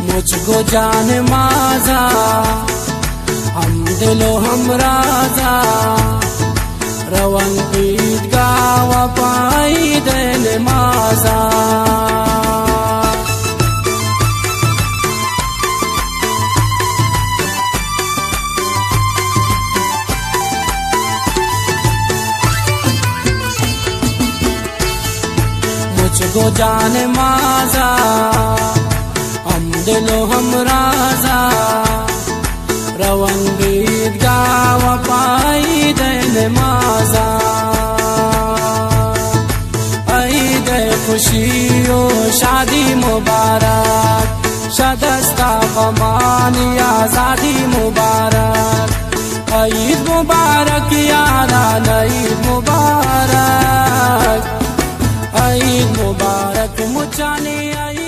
मुझको जान माजा हम दिलो हम राजा रवन पीत गावा पाई दिन माजा मुझको जान माजा हम दिलो हम राजा रवन गीत गावा पाई दिन माजा आई दे खुशियों शादी मुबारक शदस्ता कमानी आजादी मुबारक ईद मुबारक यारा ईद मुबारक ईद मुबारक मुचानी आई।